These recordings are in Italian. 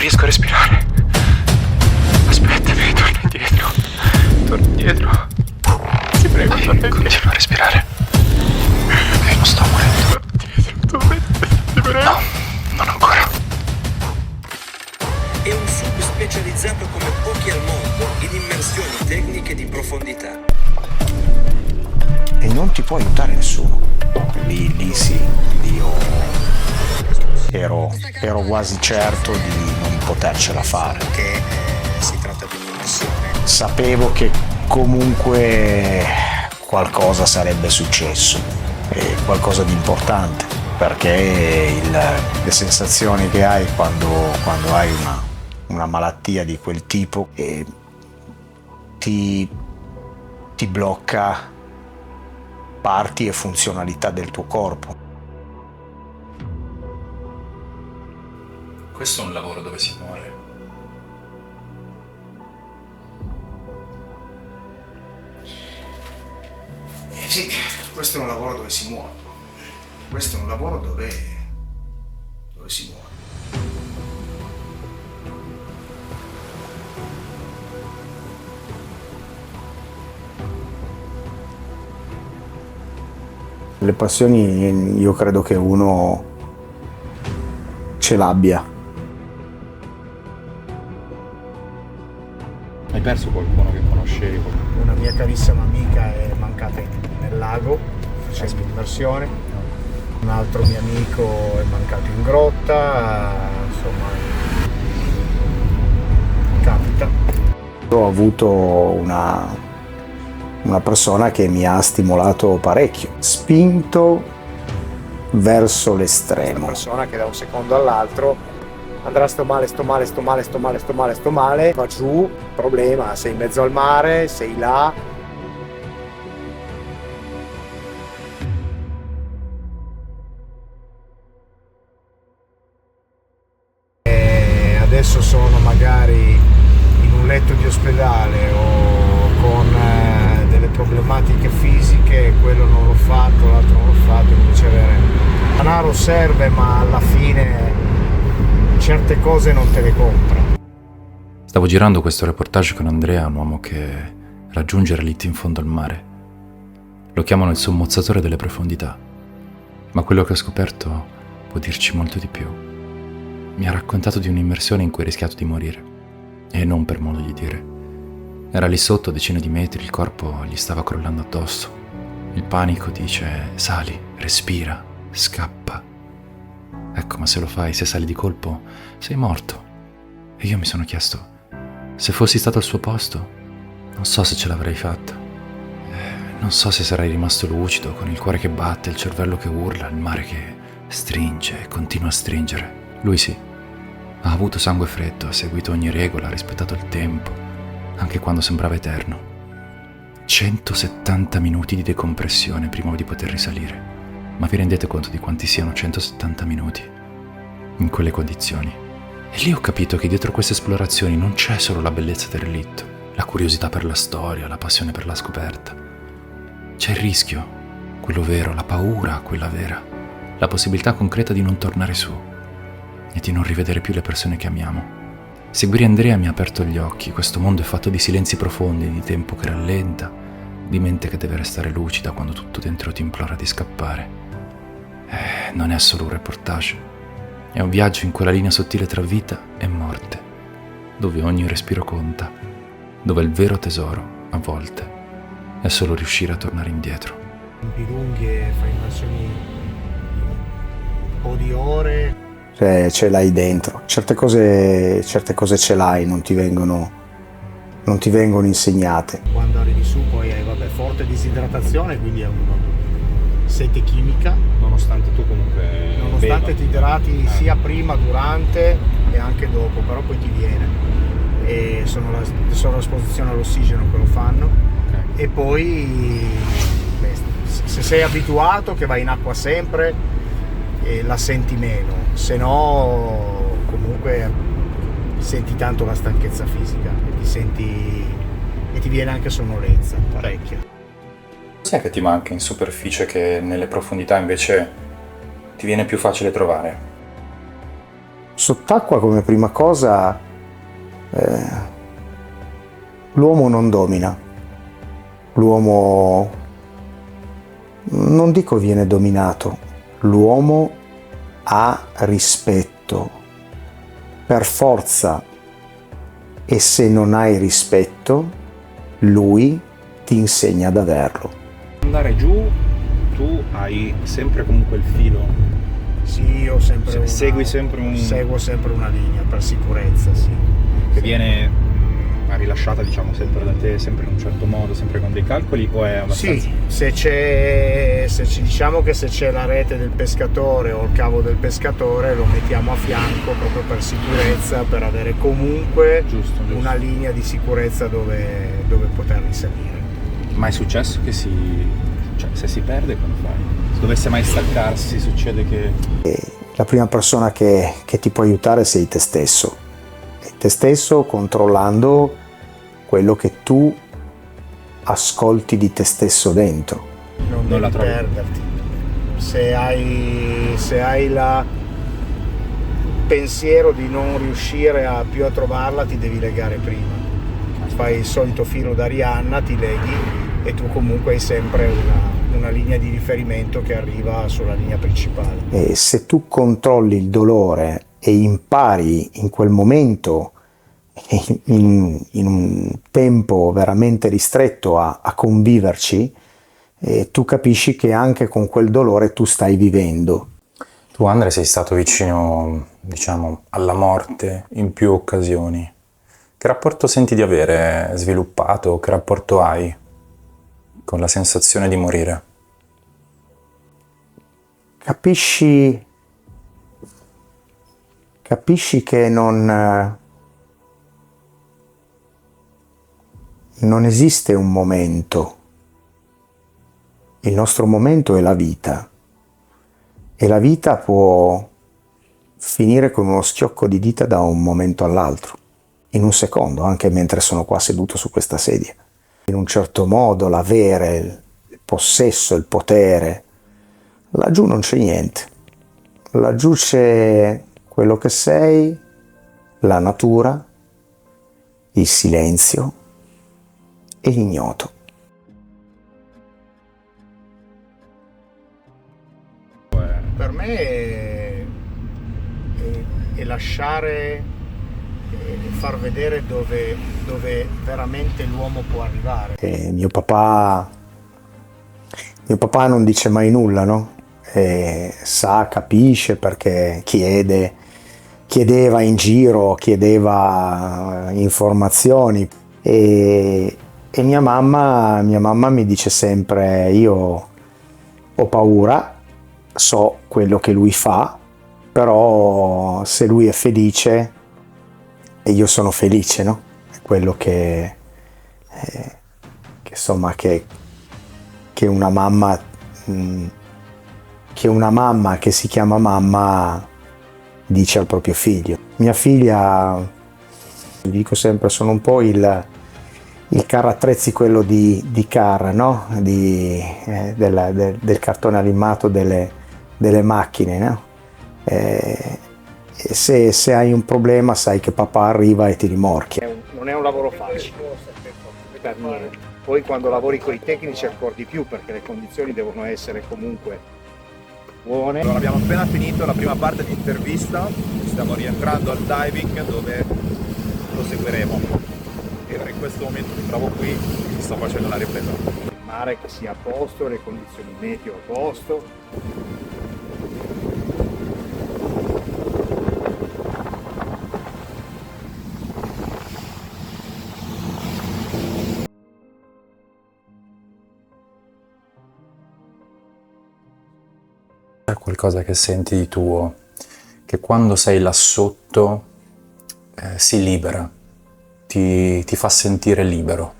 riesco a respirare. Aspettami, torna indietro. Torna indietro. Ti prego, torna indietro. Continua a respirare. Ok, non sto morendo. Torna indietro, ti prego. No, non ancora. È un sub specializzato come pochi al mondo in immersioni tecniche di profondità. E non ti può aiutare nessuno. Lì sì, io ero quasi certo di non potercela fare. Che si tratta di un'immersione. Sapevo che comunque qualcosa sarebbe successo, e qualcosa di importante, perché le sensazioni che hai quando hai una malattia di quel tipo ti blocca parti e funzionalità del tuo corpo. Questo è un lavoro dove si muore. Sì, questo è un lavoro dove si muore. Questo è un lavoro dove si muore. Le passioni io credo che uno ce l'abbia. Hai perso qualcuno che conoscevi? Una mia carissima amica è mancata nel lago facendo immersione, un altro mio amico è mancato in grotta, insomma capita. Ho avuto una persona che mi ha stimolato parecchio, spinto verso l'estremo. Una persona che da un secondo all'altro andrà sto male, va giù, problema, sei in mezzo al mare, sei là. E adesso sono magari in un letto di ospedale o con delle problematiche fisiche, quello non l'ho fatto, l'altro non l'ho fatto, invece avere denaro serve, ma alla fine certe cose non te le compra. Stavo girando questo reportage con Andrea, un uomo che raggiunge relitti in fondo al mare. Lo chiamano il sommozzatore delle profondità, ma quello che ho scoperto può dirci molto di più. Mi ha raccontato di un'immersione in cui ha rischiato di morire, e non per modo di dire. Era lì sotto a decine di metri, il corpo gli stava crollando addosso. Il panico dice: sali, respira, scappa. Ecco, ma se lo fai, se sali di colpo, sei morto. E io mi sono chiesto, se fossi stato al suo posto, non so se ce l'avrei fatta. Non so se sarei rimasto lucido, con il cuore che batte, il cervello che urla, il mare che stringe e continua a stringere. Lui sì, ha avuto sangue freddo, ha seguito ogni regola, ha rispettato il tempo, anche quando sembrava eterno. 170 minuti di decompressione prima di poter risalire. Ma vi rendete conto di quanti siano 170 minuti in quelle condizioni? E lì ho capito che dietro queste esplorazioni non c'è solo la bellezza del relitto, la curiosità per la storia, la passione per la scoperta. C'è il rischio, quello vero, la paura, quella vera, la possibilità concreta di non tornare su e di non rivedere più le persone che amiamo. Seguire Andrea mi ha aperto gli occhi. Questo mondo è fatto di silenzi profondi, di tempo che rallenta, di mente che deve restare lucida quando tutto dentro ti implora di scappare. Non è solo un reportage, è un viaggio in quella linea sottile tra vita e morte, dove ogni respiro conta, dove il vero tesoro, a volte, è solo riuscire a tornare indietro. Tempi lunghi e fai immersioni un po' di ore. Ce l'hai dentro, certe cose ce l'hai, non ti vengono insegnate. Quando arrivi su poi hai forte disidratazione, quindi è una sete chimica. Nonostante tu comunque Nonostante ti idrati sia prima, durante e anche dopo, però poi ti viene. E sono l'esposizione all'ossigeno che lo fanno. Okay. E poi se sei abituato che vai in acqua sempre la senti meno, se no comunque senti tanto la stanchezza fisica e ti viene anche sonnolenza parecchia. Cos'è che ti manca in superficie che nelle profondità invece ti viene più facile trovare? Sott'acqua, come prima cosa, l'uomo non domina. L'uomo, non dico viene dominato, l'uomo ha rispetto per forza, e se non hai rispetto, lui ti insegna ad averlo. Andare giù, tu hai sempre comunque il filo. Sì, io sempre Segui sempre seguo sempre una linea per sicurezza, sì. che viene rilasciata, diciamo, sempre da te, sempre in un certo modo, sempre con dei calcoli, o è abbastanza? Sì, diciamo che se c'è la rete del pescatore o il cavo del pescatore lo mettiamo a fianco proprio per sicurezza, per avere comunque Giusto. una linea di sicurezza dove poter risalire. Ma è successo che se si perde, come fai? Se dovesse mai staccarsi, succede che... La prima persona che ti può aiutare sei te stesso. E te stesso controllando quello che tu ascolti di te stesso dentro. Non la devi trovi. perderti. Se hai il pensiero di non riuscire più a trovarla, ti devi legare prima. Fai il solito filo d'Arianna, ti leghi e tu comunque hai sempre una linea di riferimento che arriva sulla linea principale. E se tu controlli il dolore e impari in quel momento, in un tempo veramente ristretto, a conviverci, tu capisci che anche con quel dolore tu stai vivendo. Tu, Andre, sei stato vicino, diciamo, alla morte in più occasioni. Che rapporto senti di avere sviluppato? Che rapporto hai con la sensazione di morire? Capisci che non esiste un momento. Il nostro momento è la vita, e la vita può finire con uno schiocco di dita da un momento all'altro, in un secondo, anche mentre sono qua seduto su questa sedia. In un certo modo l'avere, il possesso, il potere, laggiù non c'è niente. Laggiù c'è quello che sei, la natura, il silenzio e l'ignoto. Per me è lasciare, far vedere dove veramente l'uomo può arrivare. Mio papà non dice mai nulla, no? Sa, capisce, perché chiedeva in giro, chiedeva informazioni, e mia mamma mi dice sempre: io ho paura, so quello che lui fa, però se lui è felice e io sono felice, no? È quello che insomma che una mamma che si chiama mamma dice al proprio figlio. Mia figlia, gli dico sempre, sono un po' il carro attrezzi, quello di Car, no? Del cartone animato delle macchine, no? E se hai un problema sai che papà arriva e ti rimorchia. Non è un lavoro facile, per niente. Poi quando lavori con i tecnici ancora di più, perché le condizioni devono essere comunque buone. Allora, abbiamo appena finito la prima parte di intervista, stiamo rientrando al diving dove lo seguiremo. E in questo momento mi trovo qui, mi sto facendo la ripresa. Il mare che sia a posto, le condizioni meteo a posto. C'è qualcosa che senti di tuo, che quando sei là sotto si libera, ti fa sentire libero?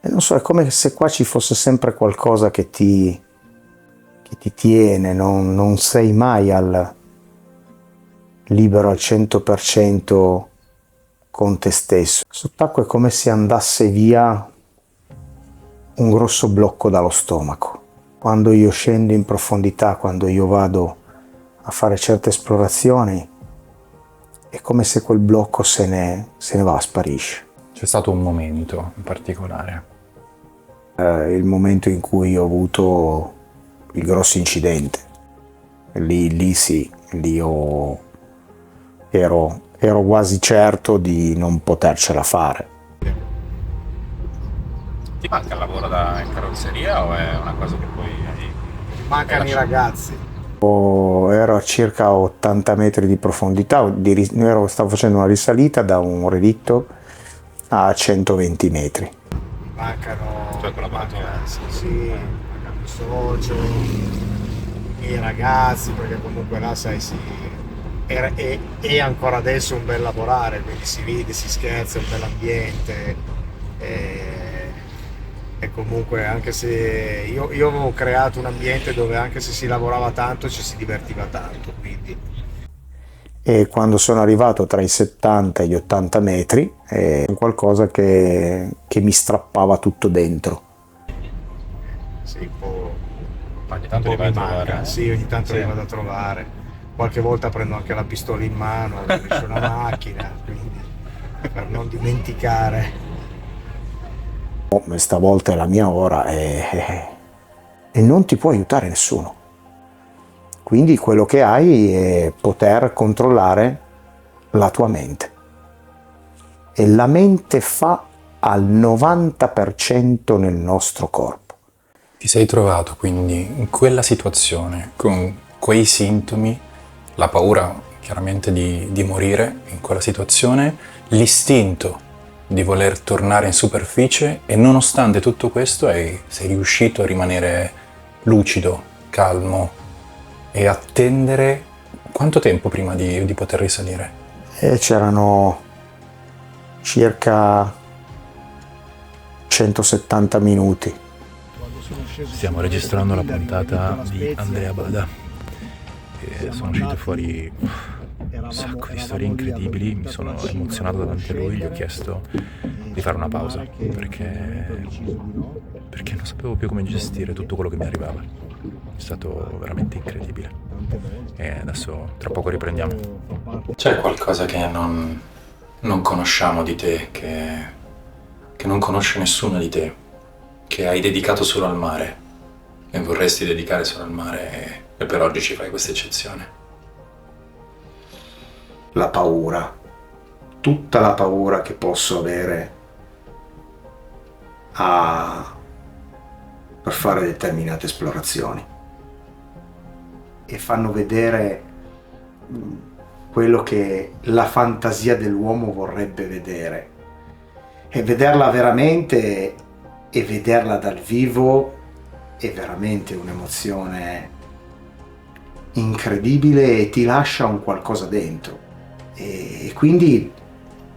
E non so, è come se qua ci fosse sempre qualcosa che ti tiene, non sei mai libero al 100% con te stesso. Sott'acqua è come se andasse via un grosso blocco dallo stomaco. Quando io scendo in profondità, quando io vado a fare certe esplorazioni, è come se quel blocco se ne va, sparisce. C'è stato un momento in particolare? Il momento in cui ho avuto il grosso incidente. Lì sì, ero quasi certo di non potercela fare. Ti manca il lavoro in carrozzeria o è una cosa che poi Mancano i ragazzi. Ero a circa 80 metri di profondità, stavo facendo una risalita da un relitto a 120 metri. Mancano, Cioè, collaboratori. mancano il socio, i ragazzi, perché comunque là sai è ancora adesso un bel lavorare, quindi si ride, si scherza, è un bel ambiente e comunque anche se io avevo creato un ambiente dove anche se si lavorava tanto ci si divertiva tanto, quindi. E quando sono arrivato tra i 70 e gli 80 metri è qualcosa che mi strappava tutto dentro. Sì, un po'. ogni tanto li vai a trovare? Sì, ogni tanto Sì. li vado a trovare. Qualche volta prendo anche la pistola in mano, c'è una macchina, quindi per non dimenticare. Stavolta è la mia ora e non ti può aiutare nessuno. Quindi quello che hai è poter controllare la tua mente. E la mente fa al 90% nel nostro corpo. Ti sei trovato quindi in quella situazione, con quei sintomi, la paura chiaramente di morire in quella situazione, l'istinto di voler tornare in superficie e nonostante tutto questo sei riuscito a rimanere lucido, calmo e attendere quanto tempo prima di poter risalire? E c'erano circa 170 minuti. Stiamo registrando la puntata di Andrea Bada e sono uscite fuori un sacco di storie incredibili, mi sono emozionato davanti a lui, gli ho chiesto di fare una pausa perché non sapevo più come gestire tutto quello che mi arrivava. È stato veramente incredibile e adesso tra poco riprendiamo. C'è qualcosa che non conosciamo di te, che non conosce nessuno di te, che hai dedicato solo al mare e vorresti dedicare solo al mare e per oggi ci fai questa eccezione? La paura, tutta la paura che posso avere per fare determinate esplorazioni, e fanno vedere quello che la fantasia dell'uomo vorrebbe vedere, e vederla veramente e vederla dal vivo è veramente un'emozione incredibile e ti lascia un qualcosa dentro. E quindi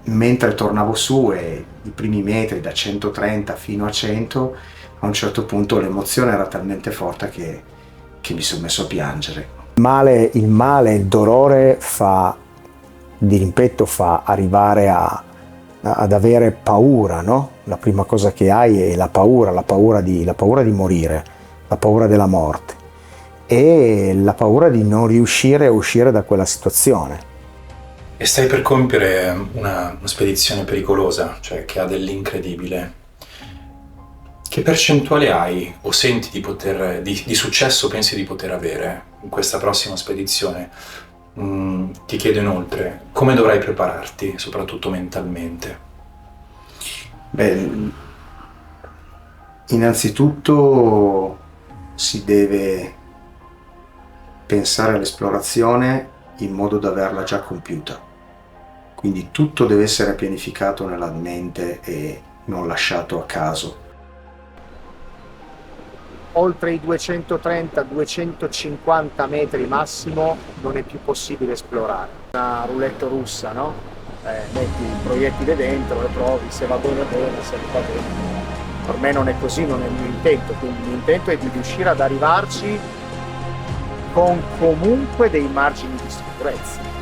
mentre tornavo su e i primi metri da 130 fino a 100, a un certo punto l'emozione era talmente forte che mi sono messo a piangere. Il male, il dolore di rimpetto fa arrivare ad avere paura, no? La prima cosa che hai è la paura di morire, la paura della morte e la paura di non riuscire a uscire da quella situazione. E stai per compiere una spedizione pericolosa, cioè che ha dell'incredibile. Che percentuale hai o senti di successo pensi di poter avere in questa prossima spedizione? Ti chiedo inoltre, come dovrai prepararti, soprattutto mentalmente? Beh, innanzitutto si deve pensare all'esplorazione in modo da averla già compiuta. Quindi tutto deve essere pianificato nella mente e non lasciato a caso. Oltre i 230-250 metri massimo non è più possibile esplorare. Una roulette russa, no? Metti il proiettile dentro e provi, se va bene, se non va bene. Per me non è così, non è il mio intento, quindi il mio intento è di riuscire ad arrivarci con comunque dei margini di sicurezza.